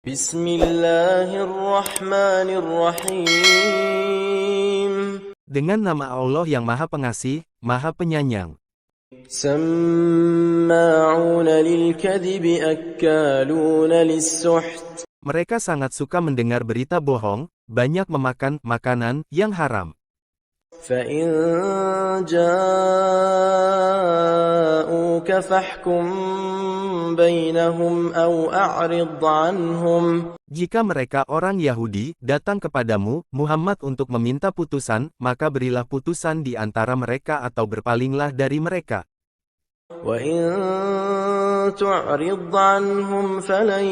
Bismillahirrahmanirrahim. Dengan nama Allah yang Maha Pengasih, Maha Penyayang. Samma'una lil-kadhibi akkaluna lis-suht. Mereka sangat suka mendengar berita bohong, banyak memakan makanan yang haram. فَإِن جَاءُوكَ فَاحْكُم بَيْنَهُمْ أَوْ أَعْرِضْ عَنْهُمْ. Jika mereka orang Yahudi datang kepadamu, Muhammad untuk meminta putusan, maka berilah putusan di antara mereka atau berpalinglah dari mereka. وَإِن تُعْرِضْ عَنْهُمْ فَلَن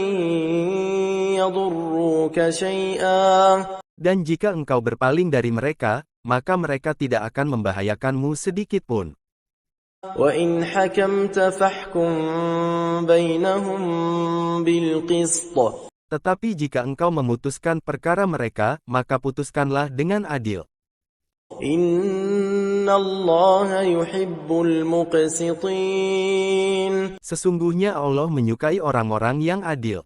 يَضُرُّوكَ شَيْئًا. Dan jika engkau berpaling dari mereka, maka mereka tidak akan membahayakanmu sedikitpun. وَإِنْ حَكَمْتَ فَاحْكُم بَيْنَهُم بِالْقِسْطِ. Tetapi jika engkau memutuskan perkara mereka, maka putuskanlah dengan adil. Innallaha yuhibbul muqsitin. Sesungguhnya Allah menyukai orang-orang yang adil.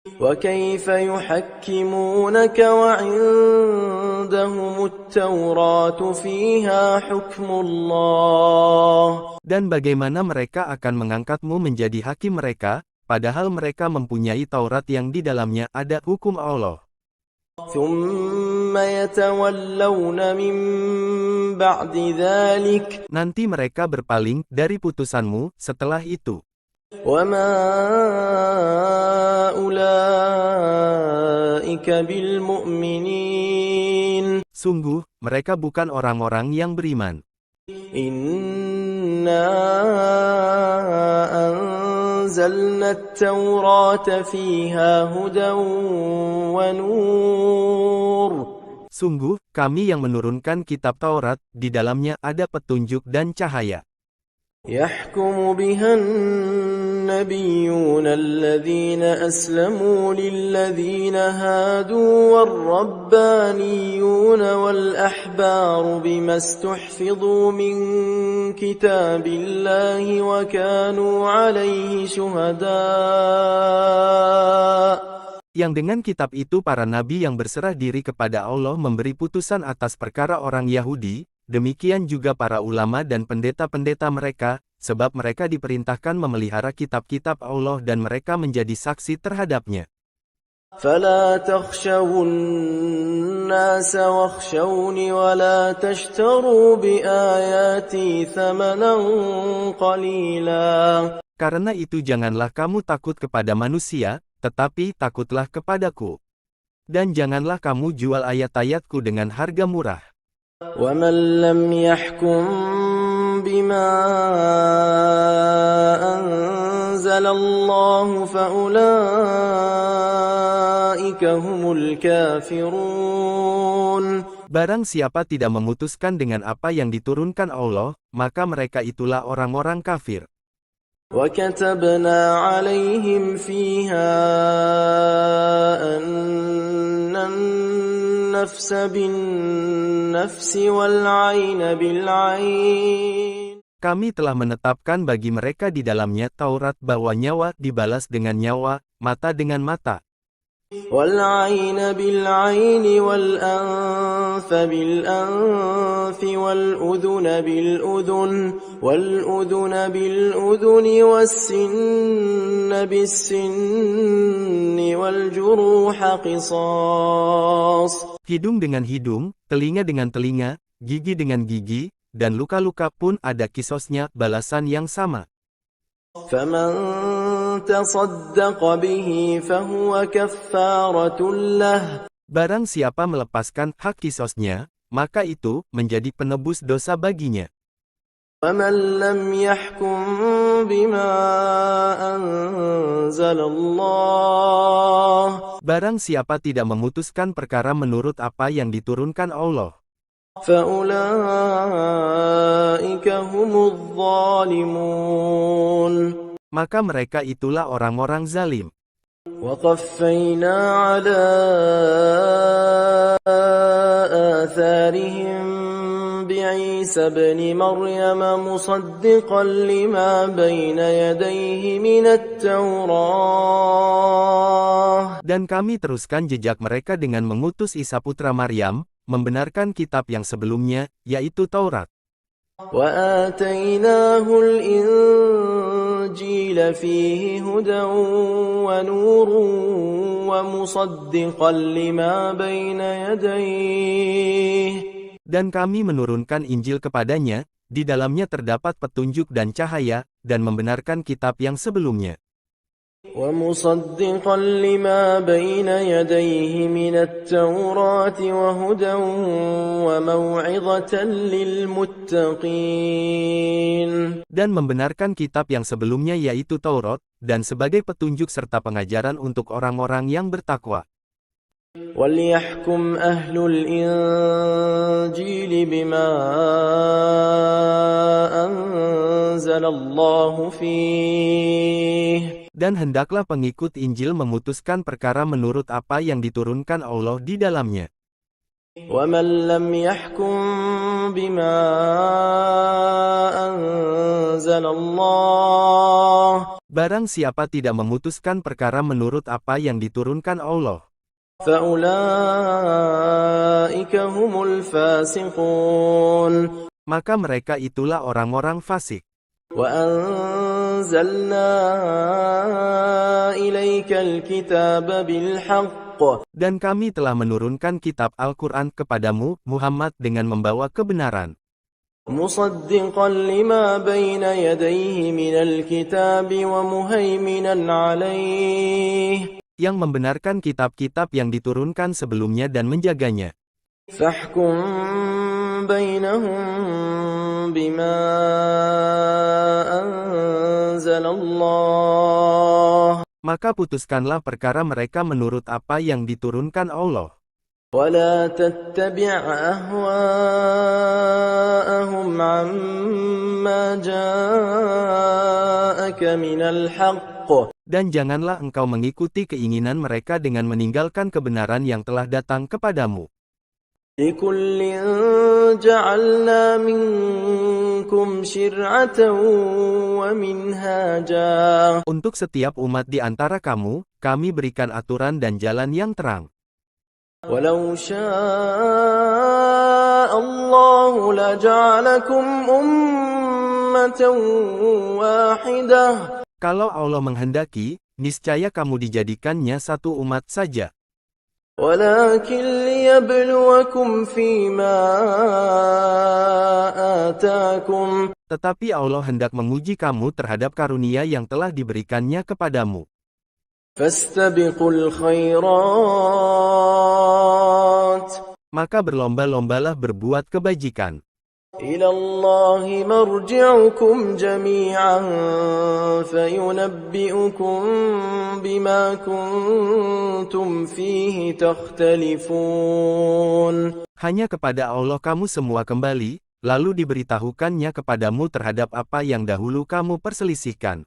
Wa kaifa yuhakkimunaka wa 'indahumut Tauratu fiha hukmullah. Dan bagaimana mereka akan mengangkatmu menjadi hakim mereka, padahal mereka mempunyai Taurat yang di dalamnya ada hukum Allah. Thumma yatawallawna min ba'di dhalik. Nanti mereka berpaling dari putusanmu setelah itu. Wa ma ulaika bil mu'minin. Sungguh, mereka bukan orang-orang yang beriman. Inna anzalna at-taurata fiha hudan wa nur. Sungguh, kami yang menurunkan kitab Taurat, di dalamnya ada petunjuk dan cahaya. Yahkumu bihan nabiyyuna alladhina aslamu lilladhina hadu war-rabbaniyuna wal-ahbaru bima istuhfidhu min kitabillahi wa kanu alayhi syuhada'. Yang dengan kitab itu para nabi yang berserah diri kepada Allah memberi putusan atas perkara orang Yahudi, demikian juga para ulama dan pendeta-pendeta mereka, sebab mereka diperintahkan memelihara kitab-kitab Allah dan mereka menjadi saksi terhadapnya. فَلَا تَخْشَوُا النَّاسَ وَاخْشَوْنِ وَلَا تَشْتَرُوا بِآيَاتِي ثَمَنًا قَلِيلًا. Karena itu janganlah kamu takut kepada manusia, tetapi takutlah kepadaku. Dan janganlah kamu jual ayat-ayatku dengan harga murah. وَمَنْ لَمْ يَحْكُمْ بِمَا أَنْزَلَ اللَّهُ فَأُولَئِكَ هُمُ الْكَافِرُونَ. Barang siapa tidak memutuskan dengan apa yang diturunkan Allah, maka mereka itulah orang-orang kafir. وَكَتَبْنَا عَلَيْهِمْ فِيهَا أَنَّ النَّفْسَ بِالنَّفْسِ وَالْعَيْنَ بِالْعَيْنِ. Kami telah menetapkan bagi mereka di dalamnya Taurat bahwa nyawa dibalas dengan nyawa, mata dengan mata. وَالْعَيْنَ بِالْعَيْنِ وَالْأَنْفَ بِالْأَنْفِ وَالْأُذُنَ بِالْأُذُنِ وَالسِّنَّ بِالسِّنِّ وَالْجُرُوحَ قِصَاصٌ. Hidung dengan hidung, telinga dengan telinga, gigi dengan gigi, dan luka-luka pun ada kisosnya, balasan yang sama. فَمَنْ تَصَدَّقَ بِهِ فَهُوَ كَفَّارَةٌ لَهُ. Barang siapa melepaskan hak kisosnya, maka itu menjadi penebus dosa baginya. وَمَنْ لَمْ يَحْكُمْ بِمَا أَنْزَلَ اللَّهُ. Barang siapa tidak memutuskan perkara menurut apa yang diturunkan Allah, فَأُولَئِكَ هُمُ الظَّالِمُونَ. maka mereka itulah orang-orang zalim. وَقَفَّيْنَا عَلَى آثَارِهِمْ بِعِيسَى عيسى ابن مريم مصدقا لما بين يديه من التوراة. Dan kami teruskan jejak mereka dengan mengutus Isa putra Maryam, membenarkan kitab yang sebelumnya, yaitu Taurat. وآتيناه الإنجيل فيه هدى ونور ومصدقا لما بين يديه. Dan kami menurunkan Injil kepadanya, di dalamnya terdapat petunjuk dan cahaya, dan membenarkan kitab yang sebelumnya. ومصدقا لما بين يديه من التوراة وهدى وموعظة للمتقين. Dan membenarkan kitab yang sebelumnya yaitu Taurat, dan sebagai petunjuk serta pengajaran untuk orang-orang yang bertakwa. وَلْيَحْكُمْ أَهْلُ الْإِنْجِيلِ بِمَا أَنْزَلَ اللَّهُ فِيهِ. Dan hendaklah pengikut Injil memutuskan perkara menurut apa yang diturunkan Allah di dalamnya. وَمَنْ لَمْ يَحْكُمْ بِمَا أَنْزَلَ اللَّهُ. Barang siapa tidak memutuskan perkara menurut apa yang diturunkan Allah, فَأُولَئِكَ هُمُ الْفَاسِقُونَ. maka mereka itulah orang-orang fasik. وَأَنزَلْنَا إِلَيْكَ الْكِتَابَ بِالْحَقِّ. Dan kami telah menurunkan kitab Al-Quran kepadamu, Muhammad, dengan membawa kebenaran. مُصَدِّقًا لِمَا بَيْنَ يَدَيْهِ مِنَ الْكِتَابِ وَمُهَيْمِنًا عَلَيْهِ. Yang membenarkan kitab-kitab yang diturunkan sebelumnya dan menjaganya. فَاحْكُم بَيْنَهُم بِمَا أَنزَلَ اللَّهُ. Maka putuskanlah perkara mereka menurut apa yang diturunkan Allah. وَلَا تَتَّبِعْ أَهْوَاءَهُمْ عَمَّا جَاءَكَ مِنَ الْحَقِّ. Dan janganlah engkau mengikuti keinginan mereka dengan meninggalkan kebenaran yang telah datang kepadamu. لِكُلٍّ جَعَلْنَا مِنكُمْ شِرْعَةً وَمِنْهَاجًا. Untuk setiap umat di antara kamu, kami berikan aturan dan jalan yang terang. وَلَوْ شَاءَ اللَّهُ لَجَعَلَكُمْ أُمَّةً وَاحِدَةً. Kalau Allah menghendaki, niscaya kamu dijadikannya satu umat saja. وَلَكِنْ لِيَبْلُوَكُمْ فِيمَا آتَاكُمْ. Tetapi Allah hendak menguji kamu terhadap karunia yang telah diberikannya kepadamu. فَاسْتَبِقُوا الْخَيْرَاتِ. Maka berlomba-lombalah berbuat kebajikan. إِلَى اللَّهِ مَرْجِعُكُمْ جَمِيعًا فَيُنَبِّئُكُم بِمَا كُنتُمْ فِيهِ تَخْتَلِفُونَ. Hanya kepada Allah kamu semua kembali, lalu diberitahukannya kepadamu terhadap apa yang dahulu kamu perselisihkan.